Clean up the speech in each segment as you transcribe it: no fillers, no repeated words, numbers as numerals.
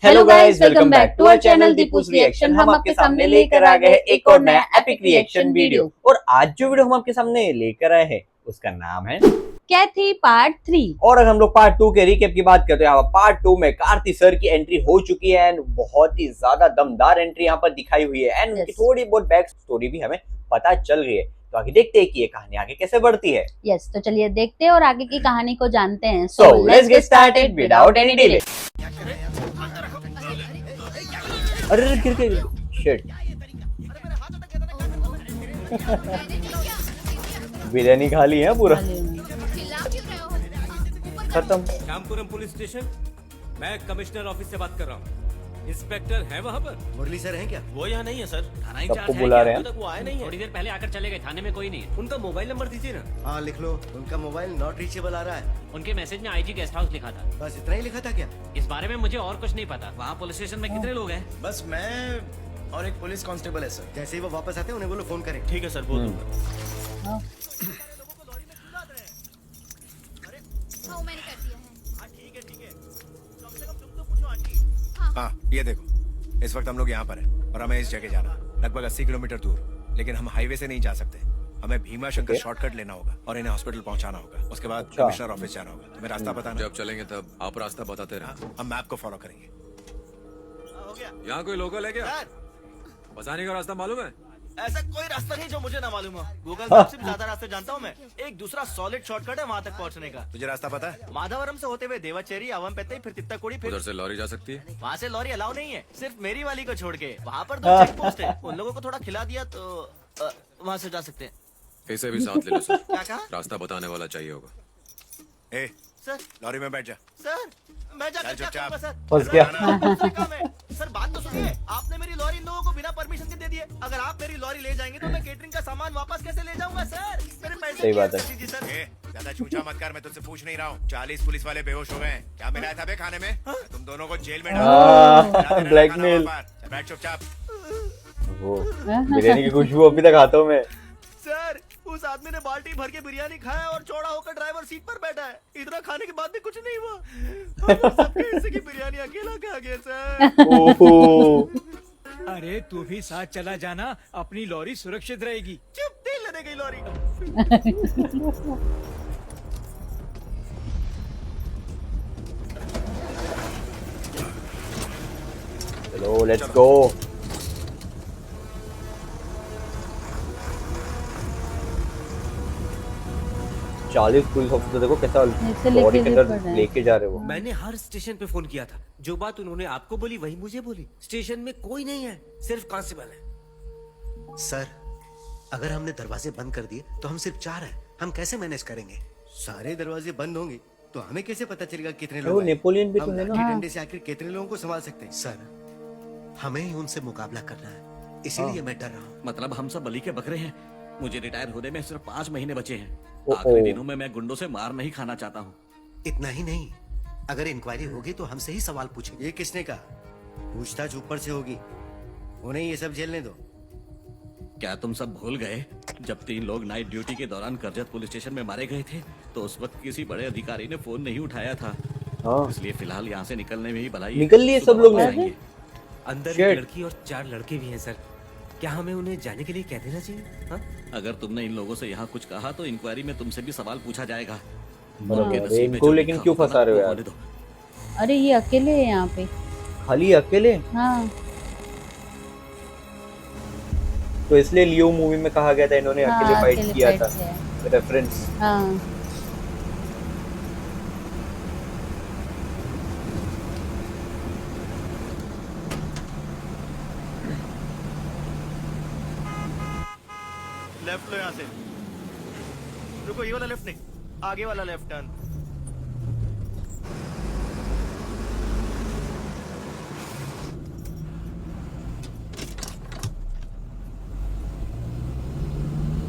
Hello guys, welcome back to our channel Deepu's reaction. हम आपके सामने लेकर आ गए हैं एक और नया एपिक रिएक्शन वीडियो। और आज जो वीडियो हम आपके सामने लेकर आए हैं उसका नाम है कैथी पार्ट 3। और अगर हम लोग पार्ट 2 के रिकैप की बात करते हैं, यहाँ पार्ट 2 में कार्ति सर की एंट्री हो चुकी है एंड बहुत ही ज्यादा दमदार एंट्री यहाँ पर दिखाई हुई है एंड उनकी थोड़ी बहुत बैक स्टोरी भी हमें पता चल गई है। तो आगे देखते हैं कि ये कहानी आगे कैसे बढ़ती है। यस, तो चलिए देखते हैं और आगे की कहानी को जानते हैं। So let's get started without any delay. अरे गिर के शिट। बिरयानी खा ली है पूरा खत्म। श्यामपुरम पुलिस स्टेशन, मैं कमिश्नर ऑफिस से बात कर रहा हूँ। इंस्पेक्टर है वहाँ पर? मुरली सर हैं क्या? वो यहाँ नहीं है सर। थाना सबको इंचार्ज है बुला क्या? रहे हैं। अभी तक वो आए नहीं है। थोड़ी देर पहले आकर चले गए, थाने में कोई नहीं है। उनका मोबाइल नंबर दीजिए ना। हाँ लिख लो, उनका मोबाइल नॉट रीचेबल आ रहा है। उनके मैसेज में आईजी गेस्ट हाउस लिखा था। बस इतना ही लिखा था क्या? इस बारे में मुझे और कुछ नहीं पता। वहाँ पुलिस स्टेशन में कितने लोग हैं? बस मैं और एक पुलिस कांस्टेबल है सर। जैसे ही वो वापस आते हैं उन्हें बोलो फोन करें। ठीक है सर, बोल दूंगा। हाँ ये देखो, इस वक्त हम लोग यहाँ पर हैं और हमें इस जगह जाना लगभग 80 किलोमीटर दूर, लेकिन हम हाईवे से नहीं जा सकते। हमें भीमा शंकर शॉर्टकट लेना होगा और इन्हें हॉस्पिटल पहुँचाना होगा। उसके बाद कमिश्नर ऑफिस जाना होगा। तुम्हें रास्ता बताना। जब चलेंगे तब आप रास्ता बताते रहे। हम मैप को फॉलो करेंगे। यहाँ कोई लोकल है क्या? बसाने का रास्ता मालूम है? ऐसा कोई रास्ता नहीं जो मुझे ना मालूम हो। गूगल मैप से भी ज्यादा रास्ते जानता हूँ मैं। एक दूसरा सॉलिड शॉर्टकट है वहाँ तक पहुँचने का। तुझे रास्ता पता है? माधवरम से होते हुए देवाचेरी, अवम पेते, फिर तित्ताकुड़ी, फिर उधर से लॉरी जा सकती है? वहाँ से लॉरी अलाउ नहीं है, सिर्फ मेरी वाली को छोड़ के। वहाँ पर 2 चेक पोस्ट है, उन लोगों को थोड़ा खिला दिया तो वहाँ से जा सकते हैं। इसे भी साथ ले लो सर। क्या कहा? रास्ता बताने वाला चाहिए होगा। ए सर लॉरी में बैठ जा। सर मैं जाकर चल क्या चुपचाप। करूँगा सर? फंस गया। दूसरे काम है। सर बात तो सुनिए, आपने मेरी लॉरी इन लोगों को बिना परमिशन के दे दी है। अगर आप मेरी लॉरी ले जाएंगे तो मैं केटरिंग का सामान वापस कैसे ले जाऊंगा सर? मेरे पैसे सही बात है। कैसे दीजिए सर? ए ज्यादा छूछा मत कर, मैं तुझसे पूछ नहीं रहा हूँ। 40 पुलिस वाले बेहोश हो गए हैं। क्या मिलाया था बे खाने में? तुम दोनों को जेल में डाल ब्लैकमेल। बैठ चुपचाप। वो बिरयानी की खुशबू अभी तक आता हूँ मैं। सर उस आदमी ने बाल्टी भर के बिरयानी खाया और चौड़ा होकर ड्राइवर सीट पर बैठा है। इतना खाने के बाद भी कुछ नहीं हुआ। सबके हिस्से की बिरयानी अकेला खा गया सर। ओहो। अरे तू भी साथ चला जाना, अपनी लॉरी सुरक्षित रहेगी। चुप, तेल लेने गई लॉरी। चलो लेट्स गो। चालीस पुलिस ऑफिसर देखो कैसा ऐसे लॉरी के लेके अंदर लेके जा रहे हो। मैंने हर स्टेशन पे फोन किया था। जो बात उन्होंने आपको बोली वही मुझे बोली। स्टेशन में कोई नहीं है, सिर्फ कांस्टेबल है। सर अगर हमने दरवाजे बंद कर दिए तो हम सिर्फ 4 हैं। हम कैसे मैनेज करेंगे? सारे दरवाजे बंद होंगे तो हमें कैसे पता चलेगा कितने वो लोग हैं? नेपोलियन भी तो हम है ना। लाठी डंडे से आखिर कितने लोगों को संभाल सकते हैं? सर हमें ही उनसे मुकाबला करना है, इसीलिए मैं डर रहा हूँ। मतलब हम सब बलि के बकरे हैं। मुझे रिटायर होने में सिर्फ 5 महीने बचे हैं। ओह। आखिरी दिनों में मैं गुंडों से मार नहीं खाना चाहता हूँ। इतना ही नहीं, अगर इंक्वायरी होगी तो हमसे ही सवाल पूछेंगे। ये किसने कहा? पूछताछ ऊपर से होगी, उन्हें ये सब झेलने दो। क्या तुम सब भूल गए जब 3 लोग नाइट ड्यूटी के दौरान करजत पुलिस स्टेशन में मारे गए थे तो उस वक्त किसी बड़े अधिकारी ने फोन नहीं उठाया था। हाँ। इसलिए फिलहाल यहाँ से निकलने में ही भलाई है। निकल लिए सब लोग सुबह ने। जाएंगे। अंदर Shit. एक लड़की और 4 लड़के भी हैं सर। क्या हमें उन्हें जाने के लिए कह देना चाहिए? हाँ? अगर तुमने इन लोगों से यहाँ कुछ कहा तो इंक्वायरी में तुमसे भी सवाल पूछा जाएगा। बराबर उनके है। नसीब में इनको जो लेकिन लिखा क्यों होगा फंसा ना, रहे हो वो यार? होने दो। अरे ये अकेले है यहाँ पे। खाली अकेले? हाँ तो इसलिए लियो मूवी में कहा गया था इन्होंने हाँ, अकेले फाइट अकेले किया fight था। किया है। रेफरेंस। हाँ लेफ्ट लो यहाँ से। रुको, ये वाला लेफ्ट नहीं, आगे वाला लेफ्ट टर्न।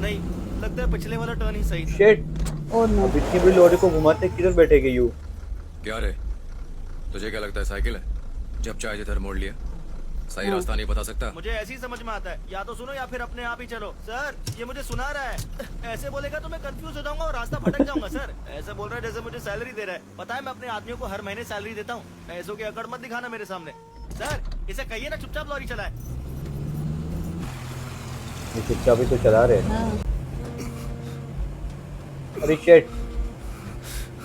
नहीं, लगता है पिछले वाला टर्न ही सही था। शिट। और नो। अब इतनी बड़ी लॉरी को घुमाते किधर बैठेगे यू? क्या रे, तुझे क्या लगता है साइकिल है? जब चाहे जिधर मोड़ लिया। सही रास्ता नहीं बता सकता। मुझे ऐसे ही समझ में आता है, या तो सुनो या फिर अपने आप ही चलो। सर ये मुझे सुना रहा है, ऐसे बोलेगा तो मैं कंफ्यूज हो जाऊंगा और रास्ता भटक जाऊंगा। सर ऐसे बोल रहा है जैसे मुझे सैलरी दे रहा है। पता है मैं अपने आदमियों को हर महीने सैलरी देता हूँ। ऐसों की अकड़ मत दिखाना मेरे सामने। सर इसे कहिए ना चुपचाप लॉरी चलाए। ये चुपचाप ही तो चला रहे हैं। हाँ। अरे शिट,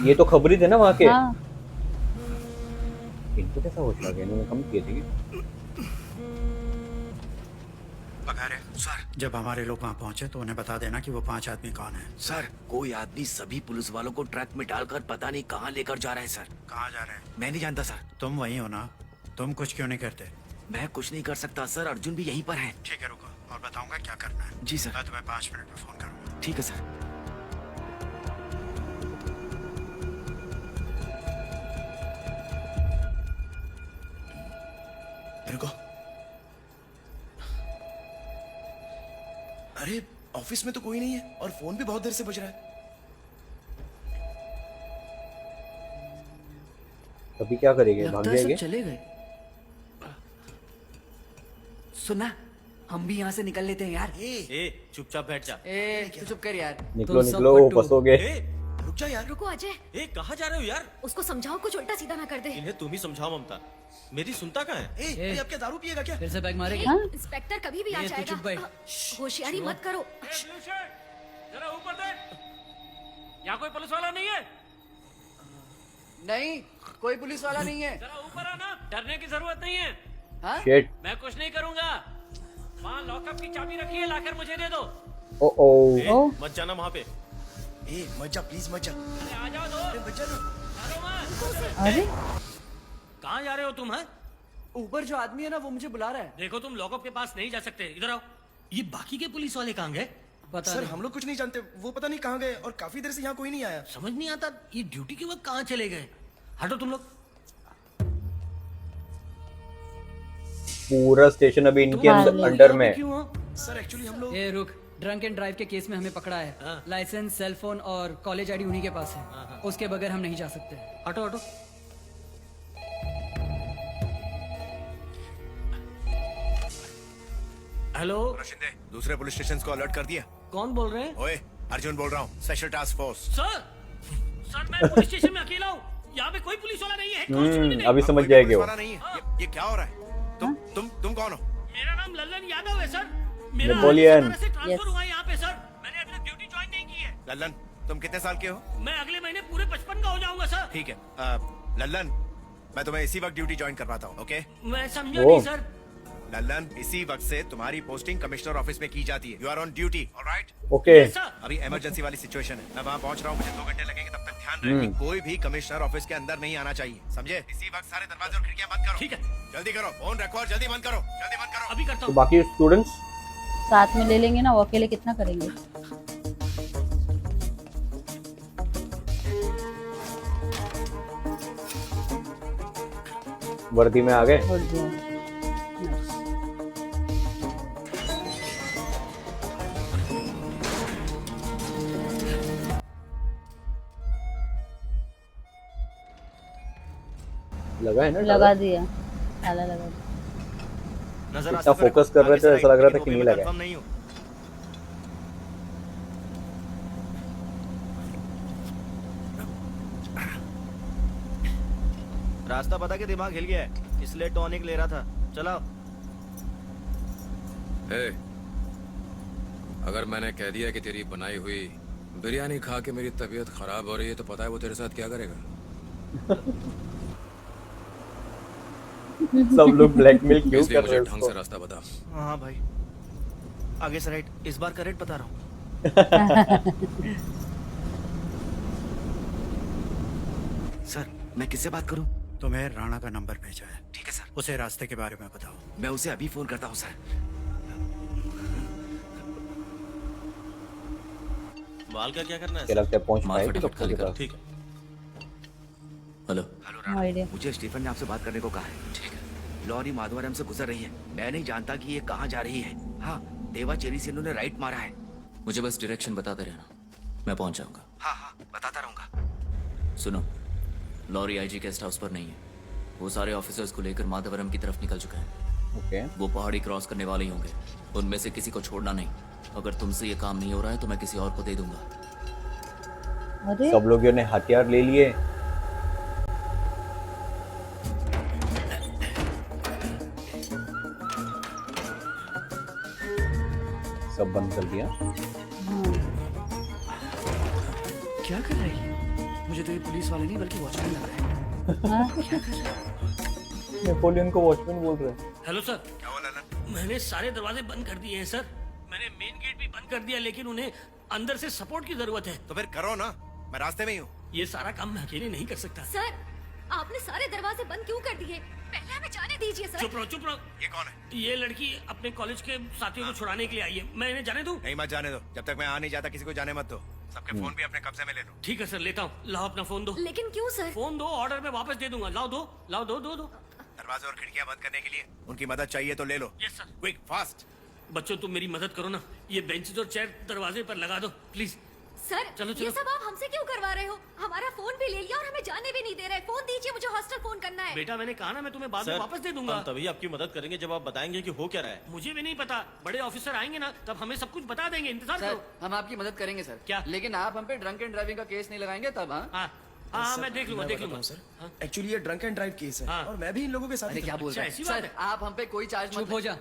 ये तो खबरी थे ना वहाँ के। हाँ। इनको कैसा होश आ गया, इन्होंने कम किए थे। सर जब हमारे लोग वहाँ पहुँचे तो उन्हें बता देना कि वो 5 आदमी कौन है। सर कोई आदमी सभी पुलिस वालों को ट्रक में डालकर पता नहीं कहाँ लेकर जा रहा है सर। कहाँ जा रहे हैं? मैं नहीं जानता सर। तुम वही हो ना? तुम कुछ क्यों नहीं करते? मैं कुछ नहीं कर सकता सर, अर्जुन भी यहीं पर है। ठीक है रुको और बताऊंगा क्या करना है। जी सर। मैं तुम्हें 5 मिनट में फोन करूंगा। ठीक है सर। रुको। अरे ऑफिस में तो कोई नहीं है और फोन भी बहुत देर से बज रहा है। अभी क्या करेंगे, भाग जाएंगे? चले गए। सुनना, हम भी यहाँ से निकल लेते हैं यार। ए चुपचाप बैठ जा। ए तू चुप कर यार। निकलो निकलो, फंसोगे। रुक जा यार। रुको अजय, ए कहाँ जा रहे हो यार? उसको समझाओ कुछ उल्टा सीधा ना कर दे। इन्हें तुम ही समझाओ ममता, मेरी सुनता कहाँ है? ए अब क्या दारू पिएगा क्या? फिर से बैग मारेगी। हाँ? इंस्पेक्टर कभी भी आ जाएगा। होशियारी मत करो। जरा ऊपर देख, यहाँ कोई पुलिस वाला नहीं है। नहीं कोई पुलिस वाला नहीं है। जरा ऊपर आना, डरने की जरूरत नहीं है। हाँ? शिट। मैं कुछ नहीं करूंगा। वहाँ लॉकअप की चाबी रखी है, लाकर मुझे दे दो। ओ ओ मत जाना वहाँ पे। ए मत जा प्लीज मत जा। अरे आ जाओ दो। मत जा ना। चलो मत। अरे कहाँ जा रहे हो तुम? हैं? ऊपर जो आदमी है ना वो मुझे बुला रहा है। देखो तुम लॉकअप के पास नहीं जा सकते, इधर आओ। ये बाकी के पुलिस वाले कहाँ गए? पता सर नहीं। हम लोग कुछ नहीं जानते, वो पता नहीं कहाँ गए और काफी देर से यहाँ कोई नहीं आया। समझ नहीं आता ये ड्यूटी के वक्त कहाँ चले गए। हटो तुम लोग। पूरा स्टेशन अभी इनके हाँ, अंडर में। क्यों हो? सर एक्चुअली हम लोग ए रुक, ड्रंक एंड ड्राइव के केस में हमें पकड़ा है। हाँ। लाइसेंस, सेल फोन और कॉलेज आईडी उन्हीं के पास है। उसके बगैर हम नहीं जा सकते। हटो हटो। हेलो, शिंदे, दूसरे पुलिस स्टेशन को अलर्ट कर दिया? कौन बोल रहे हैं? ओए अर्जुन बोल रहा हूँ, स्पेशल टास्क फोर्स। सर मैं पुलिस स्टेशन में अकेला हूँ। यहाँ पे कोई पुलिस वाला नहीं है। कांस्टेबल भी नहीं। अभी समझ कोई जाएंगे पुलिस वो। वाला नहीं है। ये क्या हो रहा है? तुम कौन हो? मेरा नाम लल्लन यादव है सर। मेरा नेपोलियन। से ट्रांसफर Yes. हुआ है यहाँ पे सर। मैंने अभी तक ड्यूटी ज्वाइन नहीं की है। लल्लन, तुम कितने साल के हो? मैं अगले महीने पूरे 55 का हो जाऊंगा सर। ठीक है लल्लन, मैं तुम्हें इसी वक्त ड्यूटी ज्वाइन करवाता हूँ। ओके मैं समझा वो। नहीं सर। लल्लन, इसी वक्त से तुम्हारी पोस्टिंग कमिश्नर ऑफिस में की जाती है। You are on duty, alright? Okay. Sir अभी इमरजेंसी वाली सिचुएशन है, मैं वहाँ पहुँच रहा हूँ, मुझे 2 घंटे लगेंगे। तब तक ध्यान रहे कि कोई भी कमिश्नर ऑफिस के अंदर नहीं आना चाहिए, समझे? इसी वक्त सारे दरवाजे और खिड़कियां बंद करो। ठीक है, जल्दी करो, फोन रखो और जल्दी बंद करो, जल्दी बंद करो। अभी करता तो हूँ। बाकी स्टूडेंट्स साथ में ले लेंगे ना, वो अकेले कितना करेंगे। वर्दी में आ गए। छोड़ दिया। लगा है ना? लगा दिया, ताला लगा दिया। नजर इतना आस्ते पे फोकस रखो। कर रहे आगे थे, से ऐसा लग रहा राइट, था कि लेकिन नहीं वो भी लगा है। कंफर्म नहीं हूँ। रास्ता पता के दिमाग हिल गया है, इसलिए टॉनिक ले रहा था। चलाओ। ए, अगर मैंने कह दिया कि तेरी बनाई हुई बिरयानी खा के मेरी तबीयत खराब हो रही है तो पता है वो तेरे साथ क्या करेगा? सब लोग ब्लैकमेल क्यों इसलिए कर रहे मुझे हैं ढंग से उसको? रास्ता बता। हाँ भाई, आगे से राइट। इस बार का रेट बता रहा हूँ। सर मैं किससे बात करूँ? तुम्हें राणा का नंबर भेजा है, ठीक है सर। उसे रास्ते के बारे में बताओ। मैं उसे अभी फोन करता हूँ सर। माल का क्या करना है? क्या लगता है पहुंच माल पाएगी फटाफट खाली डॉक्टर के करो। पास? ठीक है। Hello no idea. मुझे स्टीफन ने आपसे बात करने को कहा है। ठीक है। लॉरी माधवरम से गुजर रही है, मैं नहीं जानता कि ये कहाँ जा रही है। हाँ, देवा चेरी से इन्होंने राइट मारा है। मुझे बस डायरेक्शन बताते रहना, मैं पहुंच जाऊंगा। हाँ हाँ बताता रहूंगा। सुनो, लॉरी आईजी गेस्ट हाउस पर नहीं है। वो सारे ऑफिसर्स को लेकर माधवरम की तरफ निकल चुका है। ओके वो पहाड़ी क्रॉस करने वाले ही होंगे, उनमें से किसी को छोड़ना नहीं। अगर तुमसे ये काम नहीं हो रहा है तो मैं किसी और को दे दूंगा। अरे सब लोगों ने हथियार ले लिए। सब बंद कर दिया। क्या कर रही है? मुझे तो ये पुलिस वाले नहीं बल्कि वॉचमैन लग रहा है। हाँ, क्या कर रहा है? नेपोलियन को वॉचमैन बोल रहे हैं। हेलो सर, क्या बोला ना? मैंने सारे दरवाजे बंद कर दिए हैं सर। मैंने मेन गेट भी बंद कर दिया, लेकिन उन्हें अंदर से सपोर्ट की जरूरत है। तो फिर करो ना, मैं रास्ते में ही हूँ। ये सारा काम मैं अकेले नहीं कर सकता। सर, आपने सारे दरवाजे बंद क्यों कर दिए? पहले हमें जाने दीजिए सर। चुप रहो, चुप रहो। ये कौन है? ये लड़की अपने कॉलेज के साथियों को छुड़ाने के लिए आई है। मैं इन्हें जाने दूं? नहीं, मत जाने दो। जब तक मैं आ नहीं जाता किसी को जाने मत दो। सबके फोन भी अपने कब्जे में ले लो। ठीक है सर, लेता हूँ। लाओ अपना फोन दो। लेकिन क्यों सर? फोन दो, ऑर्डर में वापस दे दूंगा। लाओ दो, लाओ दो दो दो। दरवाजे और खिड़कियां बंद करने के लिए उनकी मदद चाहिए तो ले लो। Yes sir. Quick, fast. बच्चों, तुम मेरी मदद करो ना। ये बेंचेस और चेयर दरवाजे पर लगा दो प्लीज। सर, चलो, ये चलो। सब आप हमसे क्यों करवा रहे हो? हमारा फोन भी ले लिया और हमें जाने भी नहीं दे रहे। फोन दीजिए, मुझे हॉस्टल फोन करना है। बेटा, मैंने कहा ना, मैं तुम्हें बाद में वापस दे दूंगा। तभी आपकी मदद करेंगे जब आप बताएंगे कि हो क्या रहा है। मुझे भी नहीं पता। बड़े ऑफिसर आएंगे ना, तब हमें सब कुछ बता देंगे। इंतजार सर, करो। हम आपकी मदद करेंगे सर। क्या? लेकिन आप हम पे ड्रंक एंड ड्राइविंग का केस नहीं लगाएंगे तब? हाँ हाँ हाँ, मैं देख लूंगा, देख लूंगा सर। एक्चुअली ये ड्रंक एंड ड्राइव केस है हाँ। और मैं भी इन लोगों के साथ अरे ही क्या था। बोल रहे ऐसी हैं बात सर? है? आप हम पे कोई चार्ज चुप हो जा,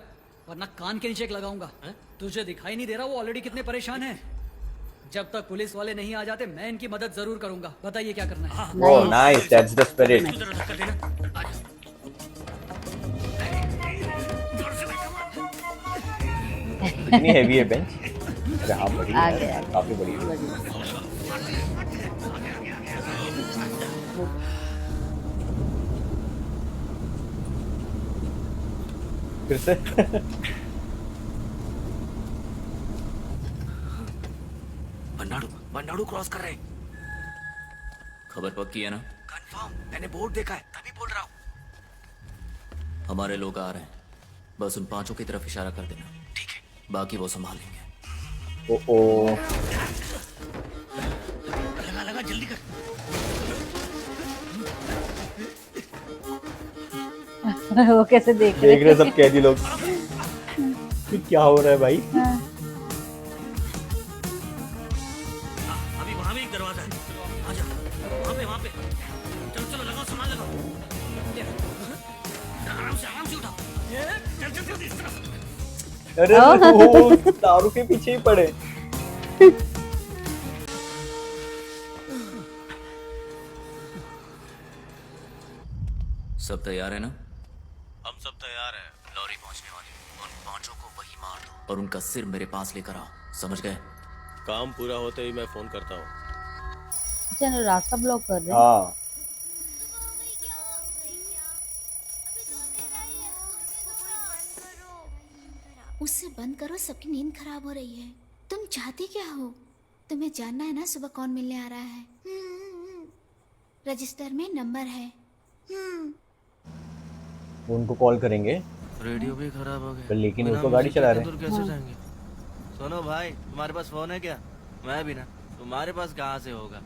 वरना कान के नीचे एक लगाऊंगा। तुझे दिखाई नहीं दे रहा वो ऑलरेडी कितने परेशान हैं? जब तक पुलिस वाले नहीं आ जाते मैं इनकी मदद जरूर करूंगा। बताइए क्या करना है? Oh nice, that's the spirit. तू जरा धक्का देना। आ जा। जोर से बैठो। कितनी हैवी है बेंच? अरे हाँ, बड़ी आ है, गया। काफी बड़ी है। फिर से बंडाड़ू क्रॉस कर रहे। खबर पक्की है ना? कंफर्म, मैंने बोर्ड देखा है, तभी बोल रहा हूँ। हमारे लोग आ रहे हैं, बस उन पांचों की तरफ इशारा कर देना। ठीक है। बाकी वो संभाल लेंगे। ओ लगा लगा, जल्दी कर। वो कैसे देख देख रहे सब कैदी लोग। ये क्या हो रहा है भाई? हाँ, अभी वहाँ भी एक दरवाजा है। आ जा, वहाँ पे। चलो चलो, लगाओ सामान, लगाओ। आराम से उठाओ। चल चल चल, इस तरफ। अरे वो दारू के पीछे ही पड़े। सब तैयार है ना? हम सब तैयार हैं। लॉरी पहुंचने वाली, उन पांचों को वही मार दो और उनका सिर मेरे पास लेकर आओ। समझ गए? काम पूरा होते ही मैं फोन करता हूँ। अच्छा ना, रास्ता ब्लॉक कर रहे हैं। हाँ उससे बंद करो, सबकी नींद खराब हो रही है। तुम चाहते क्या हो? तुम्हें जानना है ना सुबह कौन मिलने आ रहा है? रजिस्टर में नंबर है। उनको कॉल करेंगे, रेडियो भी खराब हो गया। लेकिन वो तो गाड़ी चला रहे दूर कैसे जाएंगे? सुनो भाई, तुम्हारे पास फोन है क्या? मैं भी ना। तुम्हारे पास कहाँ से होगा?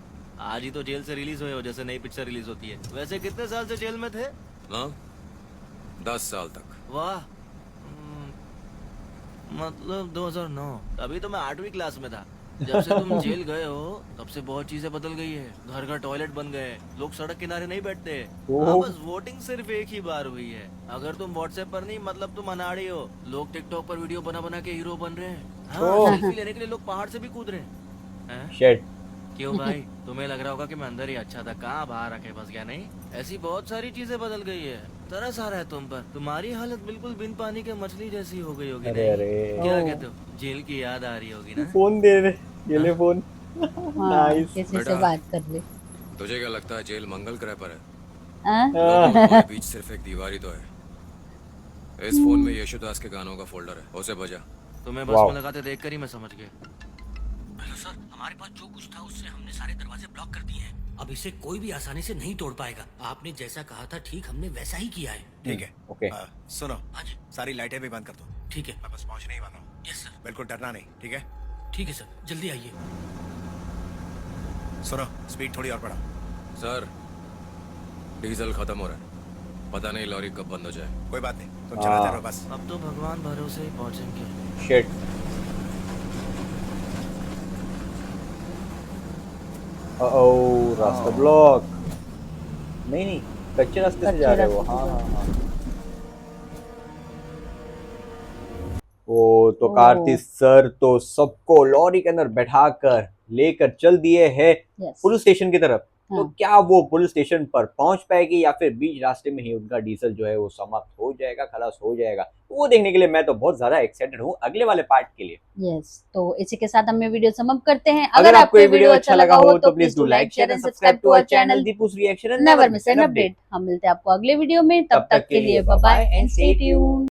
आज ही तो जेल से रिलीज हुए हो, जैसे नई पिक्चर रिलीज होती है। वैसे कितने साल से जेल में थे? हाँ 10 साल तक। वाह, मतलब 2009। अभी तो मैं 8वीं क्लास में था। जब से तुम जेल गए हो तब से बहुत चीजें बदल गई है। घर घर टॉयलेट बन गए, लोग सड़क किनारे नहीं बैठते। हाँ, बस वोटिंग सिर्फ एक ही बार हुई है। अगर तुम व्हाट्सएप पर नहीं, मतलब तुम अनाड़ी हो। लोग टिकटॉक पर वीडियो बना बना के हीरो बन रहे हैं। हाँ, सेल्फी लेने के लिए लोग पहाड़ से भी कूद रहे हैं। शेट। क्यों भाई, तुम्हें लग रहा होगा कि मैं अंदर ही अच्छा था, कहाँ बाहर आके बस गया? नहीं, ऐसी बहुत सारी चीजें बदल गई है। तरस आ रहा है तुम पर। तुम्हारी हालत बिल्कुल बिन पानी के मछली जैसी हो गई होगी। अरे अरे, क्या कहते हो? जेल की याद आ रही होगी ना? फोन दे रहे, ये ले फोन। हाँ, नाइस। किसी से बेटा। बात कर ले। तुझे क्या लगता है जेल मंगल ग्रह पर है? हाँ? लोगों के बीच सिर्फ एक दीवार ही तो है। इस फोन में यशुदास के गानों का फोल्डर है, उसे बजा। तुम्हें बस में लगाते देखकर ही मैं समझ गया। हेलो सर, हमारे पास जो कुछ था उससे हमने सारे दरवाजे ब्लॉक कर दिए हैं। अब इसे कोई भी आसानी से नहीं तोड़ पाएगा। आपने जैसा कहा था ठीक हमने वैसा ही किया है। ठीक है। ओके। सुनो, हाँ जी, सारी लाइटें भी बंद कर दो। ठीक है। मैं बस पहुंचने ही वाला हूँ। Yes sir. बिल्कुल डरना नहीं, ठीक है? ठीक है सर, जल्दी आइए। सुनो, स्पीड थोड़ी और बढ़ाओ। सर, डीजल खत्म हो रहा है। पता नहीं लॉरी कब बंद हो जाए। कोई बात नहीं, तुम चलाते रहो बस। अब तो भगवान भरोसे ही पहुंचेंगे। शिट। ओह, रास्ता ब्लॉक। नहीं नहीं, कच्चे रास्ते से जा रहे हो। हाँ हाँ हाँ। ओ तो कार्ति सर तो सबको लॉरी के अंदर बैठाकर लेकर चल दिए हैं पुलिस स्टेशन की तरफ। तो क्या वो पुलिस स्टेशन पर पहुंच पाएगी या फिर बीच रास्ते में ही उनका डीजल जो है वो समाप्त हो जाएगा, खलास हो जाएगा? वो देखने के लिए मैं तो बहुत ज्यादा एक्साइटेड हूँ अगले वाले पार्ट के लिए। यस, तो इसी के साथ हम ये वीडियो समाप्त करते हैं। अगर आपको ये वीडियो अच्छा लगा हो तो please do like, share and subscribe to our channel Deepu's reaction and never miss an update. हम मिलते हैं आपको अगले वीडियो में, तब तक के लिए bye bye and stay tuned.